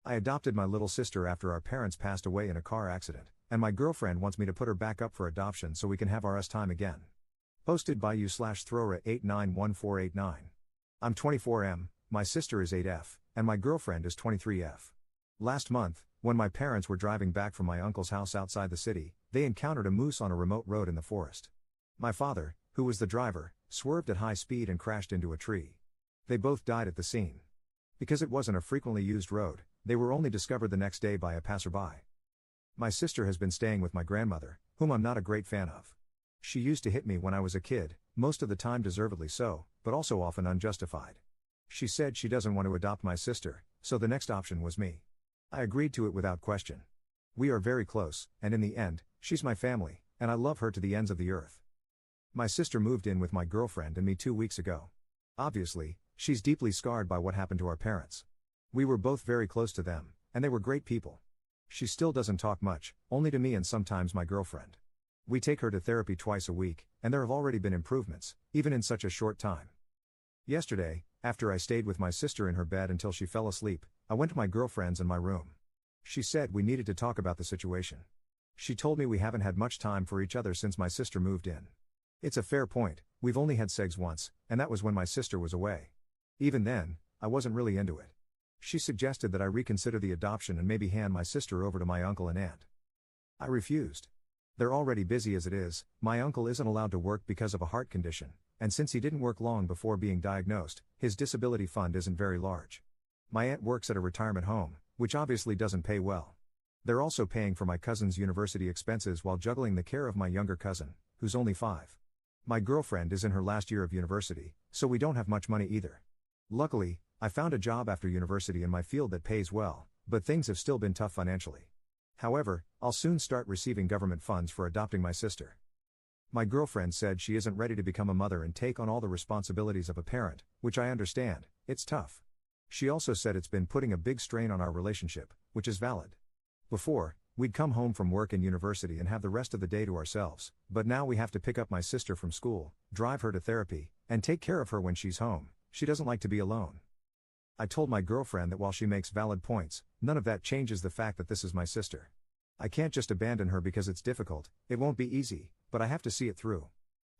I adopted my little sister after our parents passed away in a car accident, and my girlfriend wants me to put her back up for adoption so we can have our time again. Posted by you/Throra891489. I'm 24M, my sister is 8F, and my girlfriend is 23F. Last month, when my parents were driving back from my uncle's house outside the city, they encountered a moose on a remote road in the forest. My father, who was the driver, swerved at high speed and crashed into a tree. They both died at the scene. Because it wasn't a frequently used road, they were only discovered the next day by a passerby. My sister has been staying with my grandmother, whom I'm not a great fan of. She used to hit me when I was a kid, most of the time deservedly so, but also often unjustified. She said she doesn't want to adopt my sister, so the next option was me. I agreed to it without question. We are very close, and in the end, she's my family, and I love her to the ends of the earth. My sister moved in with my girlfriend and me 2 weeks ago. Obviously, she's deeply scarred by what happened to our parents. We were both very close to them, and they were great people. She still doesn't talk much, only to me and sometimes my girlfriend. We take her to therapy twice a week, and there have already been improvements, even in such a short time. Yesterday, after I stayed with my sister in her bed until she fell asleep, I went to my girlfriend's in my room. She said we needed to talk about the situation. She told me we haven't had much time for each other since my sister moved in. It's a fair point, we've only had sex once, and that was when my sister was away. Even then, I wasn't really into it. She suggested that I reconsider the adoption and maybe hand my sister over to my uncle and aunt. I refused. They're already busy as it is, my uncle isn't allowed to work because of a heart condition, and since he didn't work long before being diagnosed, his disability fund isn't very large. My aunt works at a retirement home, which obviously doesn't pay well. They're also paying for my cousin's university expenses while juggling the care of my younger cousin, who's only 5. My girlfriend is in her last year of university, so we don't have much money either. Luckily, I found a job after university in my field that pays well, but things have still been tough financially. However, I'll soon start receiving government funds for adopting my sister. My girlfriend said she isn't ready to become a mother and take on all the responsibilities of a parent, which I understand, it's tough. She also said it's been putting a big strain on our relationship, which is valid. Before, we'd come home from work and university and have the rest of the day to ourselves, but now we have to pick up my sister from school, drive her to therapy, and take care of her when she's home. She doesn't like to be alone. I told my girlfriend that while she makes valid points, none of that changes the fact that this is my sister. I can't just abandon her because it's difficult, it won't be easy, but I have to see it through.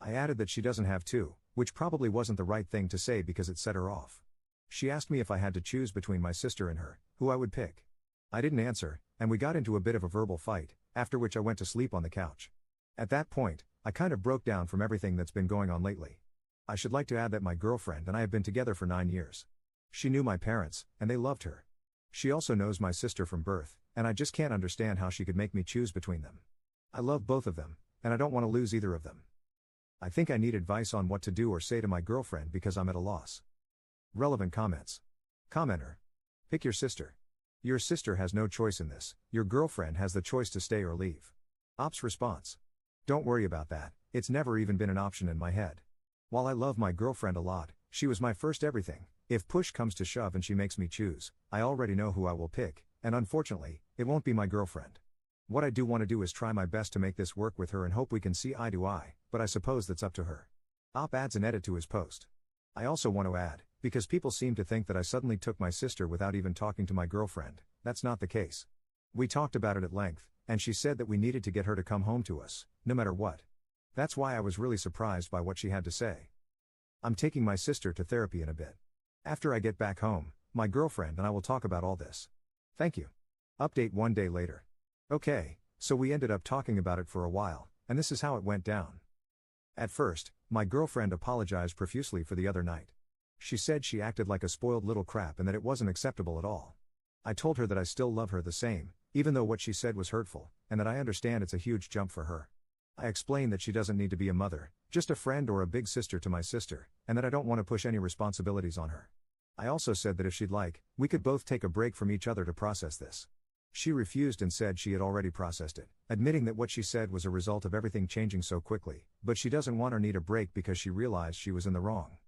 I added that she doesn't have to, which probably wasn't the right thing to say because it set her off. She asked me if I had to choose between my sister and her, who I would pick. I didn't answer, and we got into a bit of a verbal fight, after which I went to sleep on the couch. At that point, I kind of broke down from everything that's been going on lately. I should like to add that my girlfriend and I have been together for 9 years. She knew my parents, and they loved her. She also knows my sister from birth, and I just can't understand how she could make me choose between them. I love both of them, and I don't want to lose either of them. I think I need advice on what to do or say to my girlfriend because I'm at a loss. Relevant comments. Commenter. Pick your sister. Your sister has no choice in this, your girlfriend has the choice to stay or leave. Ops response. Don't worry about that, it's never even been an option in my head. While I love my girlfriend a lot, she was my first everything. If push comes to shove and she makes me choose, I already know who I will pick, and unfortunately, it won't be my girlfriend. What I do want to do is try my best to make this work with her and hope we can see eye to eye, but I suppose that's up to her. Op adds an edit to his post. I also want to add, because people seem to think that I suddenly took my sister without even talking to my girlfriend, that's not the case. We talked about it at length, and she said that we needed to get her to come home to us, no matter what. That's why I was really surprised by what she had to say. I'm taking my sister to therapy in a bit. After I get back home, my girlfriend and I will talk about all this. Thank you. Update 1 day later. Okay, so we ended up talking about it for a while, and this is how it went down. At first, my girlfriend apologized profusely for the other night. She said she acted like a spoiled little crap and that it wasn't acceptable at all. I told her that I still love her the same, even though what she said was hurtful, and that I understand it's a huge jump for her. I explained that she doesn't need to be a mother, just a friend or a big sister to my sister, and that I don't want to push any responsibilities on her. I also said that if she'd like, we could both take a break from each other to process this. She refused and said she had already processed it, admitting that what she said was a result of everything changing so quickly, but she doesn't want or need a break because she realized she was in the wrong.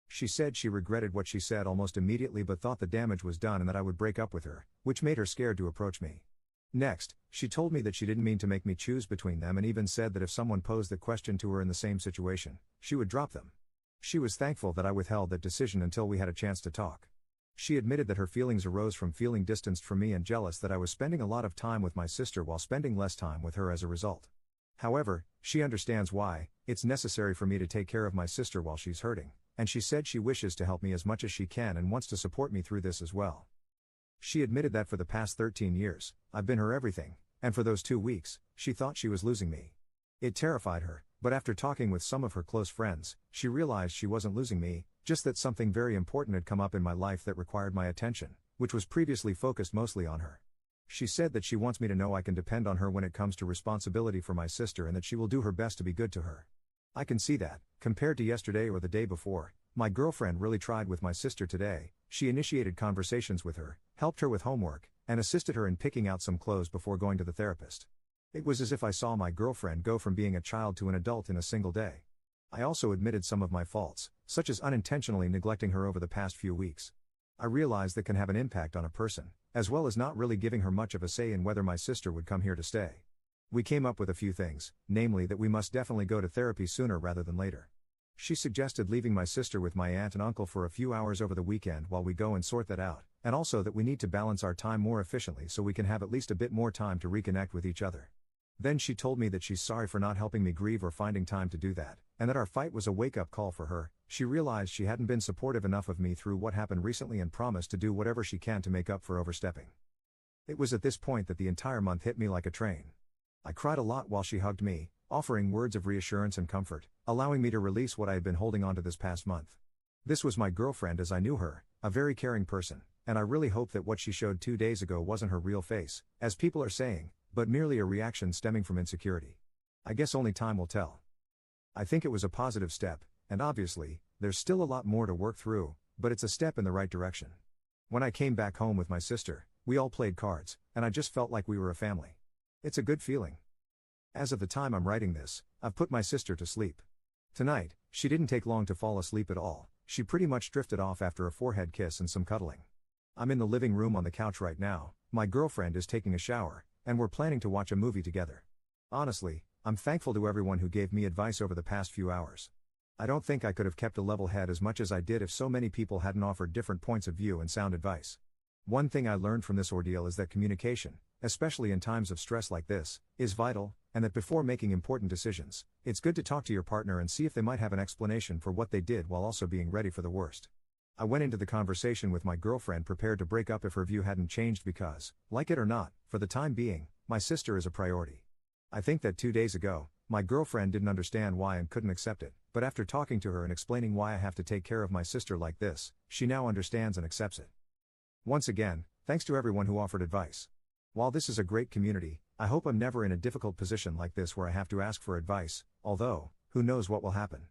She said she regretted what she said almost immediately but thought the damage was done and that I would break up with her, which made her scared to approach me. Next, she told me that she didn't mean to make me choose between them and even said that if someone posed the question to her in the same situation, she would drop them. She was thankful that I withheld that decision until we had a chance to talk. She admitted that her feelings arose from feeling distanced from me and jealous that I was spending a lot of time with my sister while spending less time with her as a result. However, she understands why. It's necessary for me to take care of my sister while she's hurting, and she said she wishes to help me as much as she can and wants to support me through this as well. She admitted that for the past 13 years, I've been her everything, and for those 2 weeks, she thought she was losing me. It terrified her, but after talking with some of her close friends, she realized she wasn't losing me, just that something very important had come up in my life that required my attention, which was previously focused mostly on her. She said that she wants me to know I can depend on her when it comes to responsibility for my sister and that she will do her best to be good to her. I can see that, compared to yesterday or the day before, my girlfriend really tried with my sister today. She initiated conversations with her, helped her with homework, and assisted her in picking out some clothes before going to the therapist. It was as if I saw my girlfriend go from being a child to an adult in a single day. I also admitted some of my faults, such as unintentionally neglecting her over the past few weeks. I realized that can have an impact on a person, as well as not really giving her much of a say in whether my sister would come here to stay. We came up with a few things, namely that we must definitely go to therapy sooner rather than later. She suggested leaving my sister with my aunt and uncle for a few hours over the weekend while we go and sort that out, and also that we need to balance our time more efficiently so we can have at least a bit more time to reconnect with each other. Then she told me that she's sorry for not helping me grieve or finding time to do that, and that our fight was a wake-up call for her. She realized she hadn't been supportive enough of me through what happened recently and promised to do whatever she can to make up for overstepping. It was at this point that the entire month hit me like a train. I cried a lot while she hugged me, offering words of reassurance and comfort, allowing me to release what I had been holding on to this past month. This was my girlfriend as I knew her, a very caring person, and I really hope that what she showed 2 days ago wasn't her real face, as people are saying, but merely a reaction stemming from insecurity. I guess only time will tell. I think it was a positive step, and obviously, there's still a lot more to work through, but it's a step in the right direction. When I came back home with my sister, we all played cards, and I just felt like we were a family. It's a good feeling. As of the time I'm writing this, I've put my sister to sleep. Tonight, she didn't take long to fall asleep at all. She pretty much drifted off after a forehead kiss and some cuddling. I'm in the living room on the couch right now, my girlfriend is taking a shower, and we're planning to watch a movie together. Honestly, I'm thankful to everyone who gave me advice over the past few hours. I don't think I could have kept a level head as much as I did if so many people hadn't offered different points of view and sound advice. One thing I learned from this ordeal is that communication, especially in times of stress like this, is vital, and that before making important decisions, it's good to talk to your partner and see if they might have an explanation for what they did while also being ready for the worst. I went into the conversation with my girlfriend prepared to break up if her view hadn't changed because, like it or not, for the time being, my sister is a priority. I think that 2 days ago, my girlfriend didn't understand why and couldn't accept it, but after talking to her and explaining why I have to take care of my sister like this, she now understands and accepts it. Once again, thanks to everyone who offered advice. While this is a great community, I hope I'm never in a difficult position like this where I have to ask for advice, although, who knows what will happen.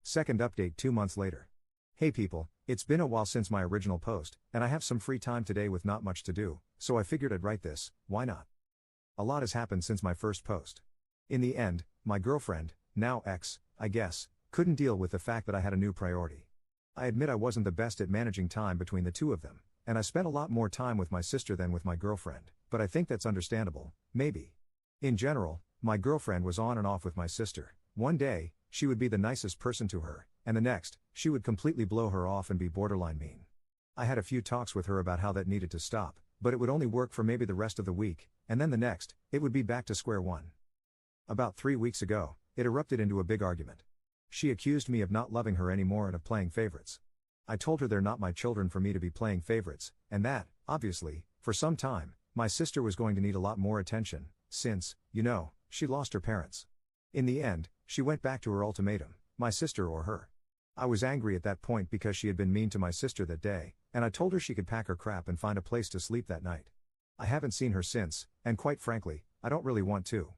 Second update 2 months later. Hey people, it's been a while since my original post, and I have some free time today with not much to do, so I figured I'd write this. Why not? A lot has happened since my first post. In the end, my girlfriend, now ex, I guess, couldn't deal with the fact that I had a new priority. I admit I wasn't the best at managing time between the two of them, and I spent a lot more time with my sister than with my girlfriend, but I think that's understandable, maybe. In general, my girlfriend was on and off with my sister. One day, she would be the nicest person to her, and the next, she would completely blow her off and be borderline mean. I had a few talks with her about how that needed to stop, but it would only work for maybe the rest of the week, and then the next, it would be back to square one. About 3 weeks ago, it erupted into a big argument. She accused me of not loving her anymore and of playing favorites. I told her they're not my children for me to be playing favorites, and that, obviously, for some time, my sister was going to need a lot more attention, since, she lost her parents. In the end, she went back to her ultimatum, my sister or her. I was angry at that point because she had been mean to my sister that day, and I told her she could pack her crap and find a place to sleep that night. I haven't seen her since, and quite frankly, I don't really want to.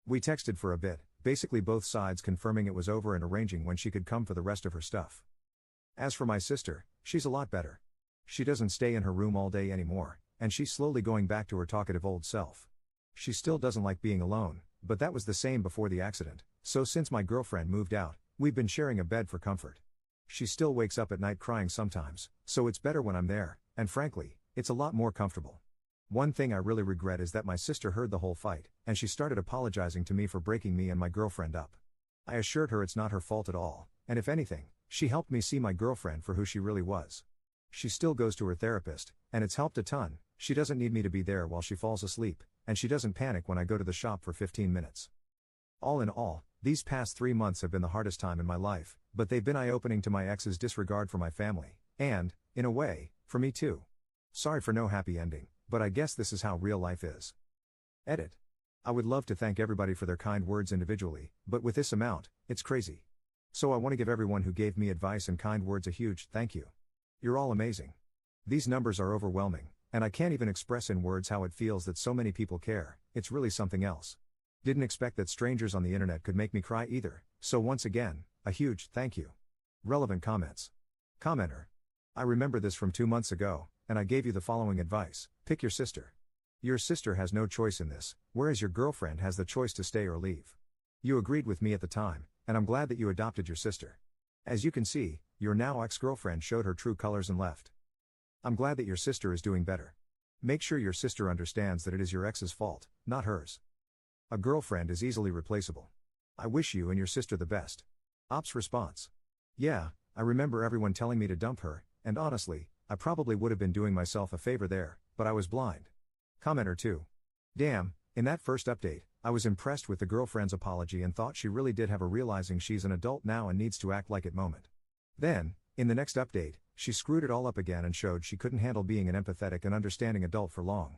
We texted for a bit, basically both sides confirming it was over and arranging when she could come for the rest of her stuff. As for my sister, she's a lot better. She doesn't stay in her room all day anymore, and she's slowly going back to her talkative old self. She still doesn't like being alone, but that was the same before the accident, so since my girlfriend moved out, we've been sharing a bed for comfort. She still wakes up at night crying sometimes, so it's better when I'm there, and frankly, it's a lot more comfortable. One thing I really regret is that my sister heard the whole fight, and she started apologizing to me for breaking me and my girlfriend up. I assured her it's not her fault at all, and if anything, she helped me see my girlfriend for who she really was. She still goes to her therapist, and it's helped a ton. She doesn't need me to be there while she falls asleep, and she doesn't panic when I go to the shop for 15 minutes. All in all, these past 3 months have been the hardest time in my life, but they've been eye-opening to my ex's disregard for my family, and, in a way, for me too. Sorry for no happy ending, but I guess this is how real life is. Edit. I would love to thank everybody for their kind words individually, but with this amount, it's crazy. So I want to give everyone who gave me advice and kind words a huge thank you. You're all amazing. These numbers are overwhelming, and I can't even express in words how it feels that so many people care. It's really something else. Didn't expect that strangers on the internet could make me cry either, so once again, a huge thank you. Relevant comments. Commenter. I remember this from 2 months ago, and I gave you the following advice: pick your sister. Your sister has no choice in this, whereas your girlfriend has the choice to stay or leave. You agreed with me at the time, and I'm glad that you adopted your sister. As you can see, your now ex-girlfriend showed her true colors and left. I'm glad that your sister is doing better. Make sure your sister understands that it is your ex's fault, not hers. A girlfriend is easily replaceable. I wish you and your sister the best. Ops response. Yeah, I remember everyone telling me to dump her, and honestly, I probably would have been doing myself a favor there, but I was blind. Commenter 2. Damn, in that first update, I was impressed with the girlfriend's apology and thought she really did have a realizing she's an adult now and needs to act like it moment. Then, in the next update, she screwed it all up again and showed she couldn't handle being an empathetic and understanding adult for long.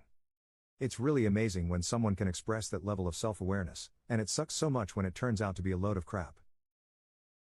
It's really amazing when someone can express that level of self-awareness, and it sucks so much when it turns out to be a load of crap.